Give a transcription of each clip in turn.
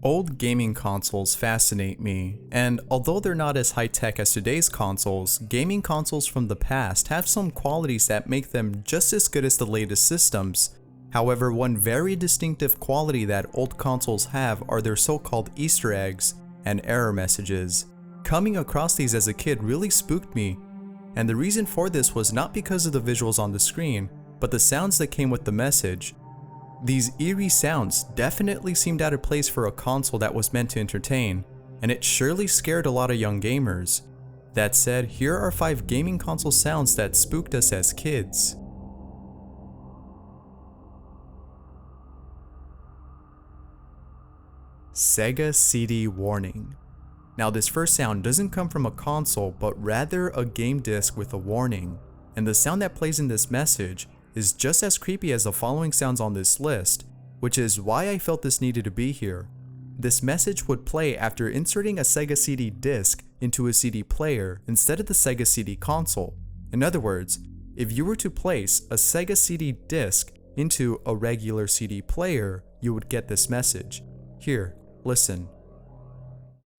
Old gaming consoles fascinate me, and although they're not as high-tech as today's consoles, gaming consoles from the past have some qualities that make them just as good as the latest systems. However, one very distinctive quality that old consoles have are their so-called Easter eggs and error messages. Coming across these as a kid really spooked me, and the reason for this was not because of the visuals on the screen, but the sounds that came with the message. These eerie sounds definitely seemed out of place for a console that was meant to entertain, and it surely scared a lot of young gamers. That said, here are 5 gaming console sounds that spooked us as kids. Sega CD warning. Now this first sound doesn't come from a console, but rather a game disc with a warning, and the sound that plays in this message is just as creepy as the following sounds on this list, which is why I felt this needed to be here. This message would play after inserting a Sega CD disc into a CD player instead of the Sega CD console. In other words, if you were to place a Sega CD disc into a regular CD player, you would get this message. Here, listen.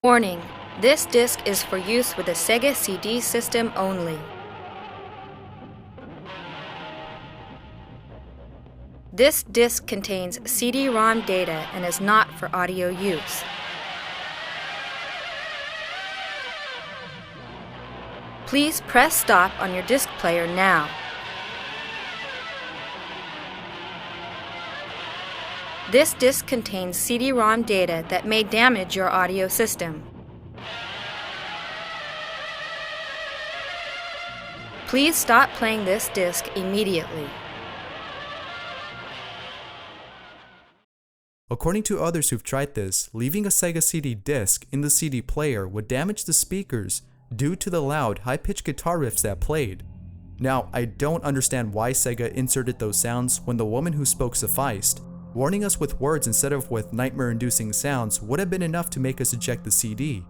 Warning: this disc is for use with the Sega CD system only. This disc contains CD-ROM data and is not for audio use. Please press stop on your disc player now. This disc contains CD-ROM data that may damage your audio system. Please stop playing this disc immediately. According to others who've tried this, leaving a Sega CD disc in the CD player would damage the speakers due to the loud, high-pitched guitar riffs that played. Now, I don't understand why Sega inserted those sounds when the woman who spoke sufficed. Warning us with words instead of with nightmare-inducing sounds would have been enough to make us eject the CD,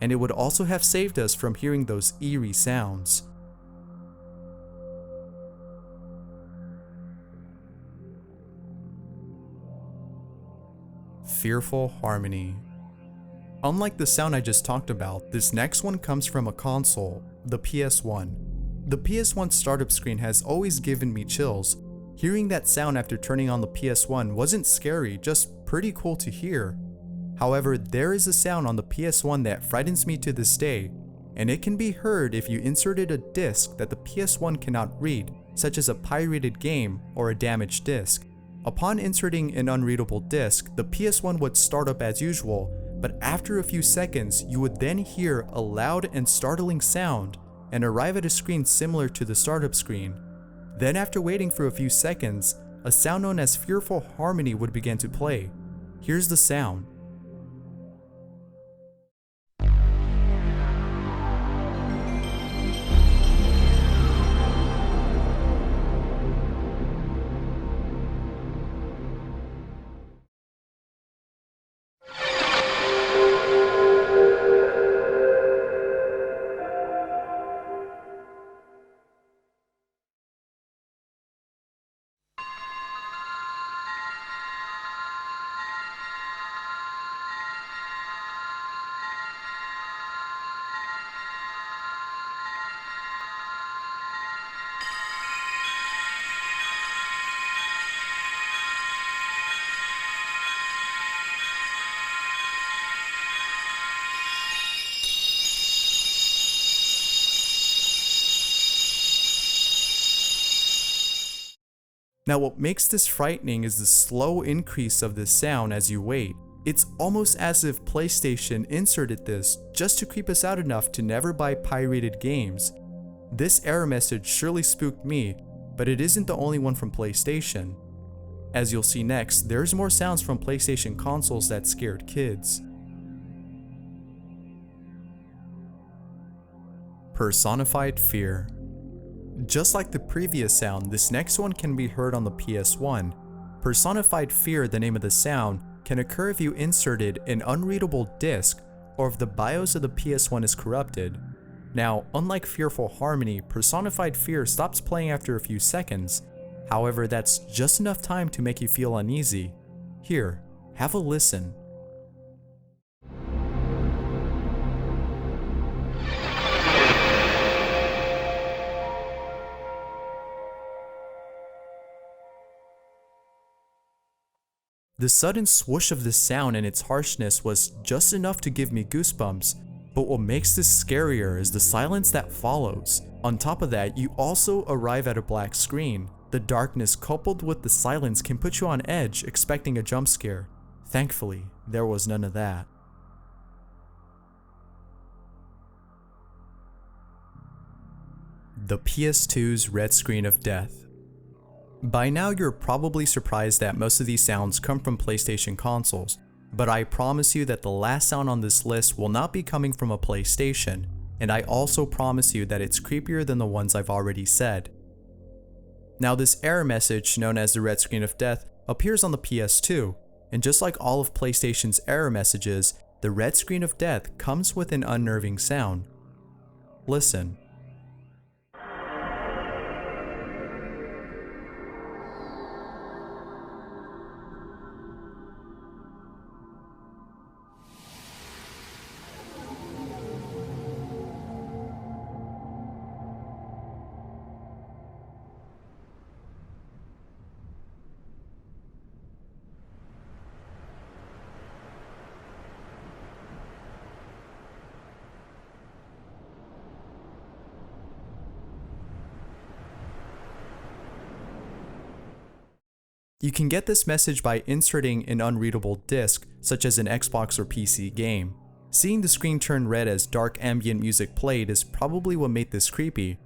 and it would also have saved us from hearing those eerie sounds. Fearful harmony. Unlike the sound I just talked about, this next one comes from a console, the PS1. The PS1 startup screen has always given me chills. Hearing that sound after turning on the PS1 wasn't scary, just pretty cool to hear. However, there is a sound on the PS1 that frightens me to this day, and it can be heard if you inserted a disc that the PS1 cannot read, such as a pirated game or a damaged disc. Upon inserting an unreadable disc, the PS1 would start up as usual, but after a few seconds, you would then hear a loud and startling sound and arrive at a screen similar to the startup screen. Then after waiting for a few seconds, a sound known as Fearful Harmony would begin to play. Here's the sound. Now what makes this frightening is the slow increase of this sound as you wait. It's almost as if PlayStation inserted this just to creep us out enough to never buy pirated games. This error message surely spooked me, but it isn't the only one from PlayStation. As you'll see next, there's more sounds from PlayStation consoles that scared kids. Personified fear. Just like the previous sound, this next one can be heard on the PS1. Personified fear, the name of the sound, can occur if you inserted an unreadable disc or if the BIOS of the PS1 is corrupted. Now, unlike Fearful Harmony, Personified Fear stops playing after a few seconds. However, that's just enough time to make you feel uneasy. Here, have a listen. The sudden swoosh of the sound and its harshness was just enough to give me goosebumps, but what makes this scarier is the silence that follows. On top of that, you also arrive at a black screen. The darkness coupled with the silence can put you on edge, expecting a jump scare. Thankfully, there was none of that. The PS2's red screen of death. By now you're probably surprised that most of these sounds come from PlayStation consoles, but I promise you that the last sound on this list will not be coming from a PlayStation, and I also promise you that it's creepier than the ones I've already said. Now this error message, known as the red screen of death, appears on the PS2, and just like all of PlayStation's error messages, the red screen of death comes with an unnerving sound. Listen. You can get this message by inserting an unreadable disc, such as an Xbox or PC game. Seeing the screen turn red as dark ambient music played is probably what made this creepy.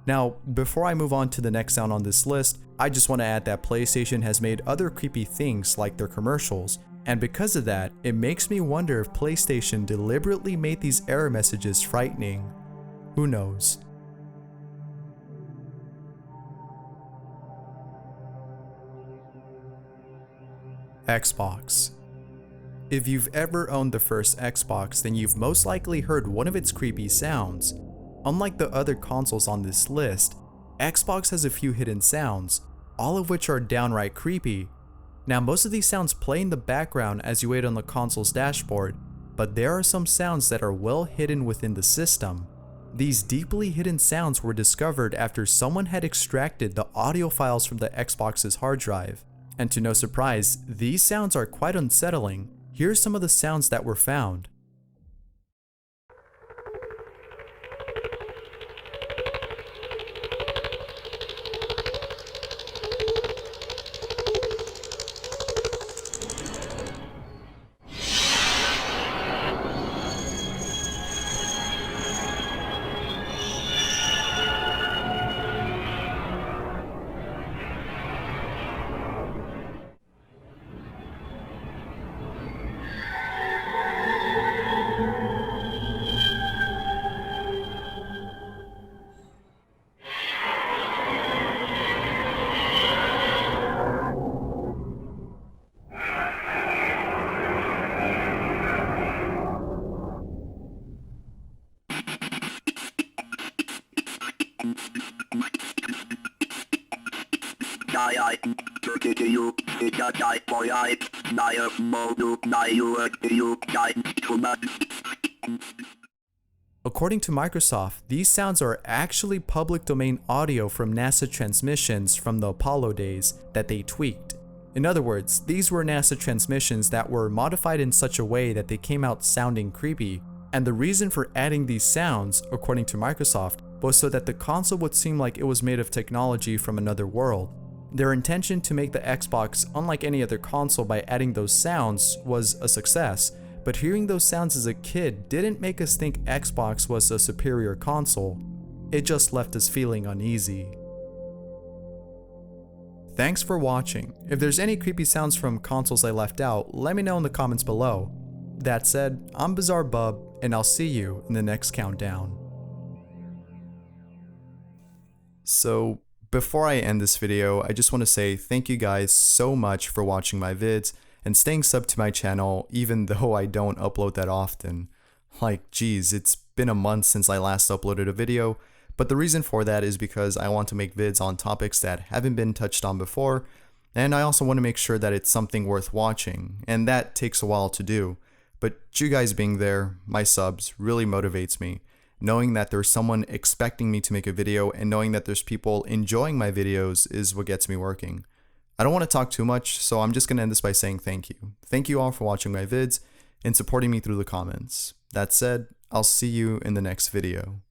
Now, before I move on to the next sound on this list, I just want to add that PlayStation has made other creepy things like their commercials, and because of that, it makes me wonder if PlayStation deliberately made these error messages frightening. Who knows? Xbox. If you've ever owned the first Xbox, then you've most likely heard one of its creepy sounds. Unlike the other consoles on this list, Xbox has a few hidden sounds, all of which are downright creepy. Now most of these sounds play in the background as you wait on the console's dashboard, but there are some sounds that are well hidden within the system. These deeply hidden sounds were discovered after someone had extracted the audio files from the Xbox's hard drive. And to no surprise, these sounds are quite unsettling. Here's some of the sounds that were found. According to Microsoft, these sounds are actually public domain audio from NASA transmissions from the Apollo days that they tweaked. In other words, these were NASA transmissions that were modified in such a way that they came out sounding creepy. And the reason for adding these sounds, according to Microsoft, was so that the console would seem like it was made of technology from another world. Their intention to make the Xbox unlike any other console by adding those sounds was a success, but hearing those sounds as a kid didn't make us think Xbox was a superior console. It just left us feeling uneasy. Thanks for watching. If there's any creepy sounds from consoles I left out, let me know in the comments below. That said, I'm Bizarre Bub, and I'll see you in the next countdown. So, before I end this video, I just want to say thank you guys so much for watching my vids and staying sub to my channel even though I don't upload that often. Like, geez, it's been a month since I last uploaded a video, but the reason for that is because I want to make vids on topics that haven't been touched on before, and I also want to make sure that it's something worth watching, and that takes a while to do. But you guys being there, my subs, really motivates me. Knowing that there's someone expecting me to make a video and knowing that there's people enjoying my videos is what gets me working. I don't want to talk too much, so I'm just going to end this by saying thank you. Thank you all for watching my vids and supporting me through the comments. That said, I'll see you in the next video.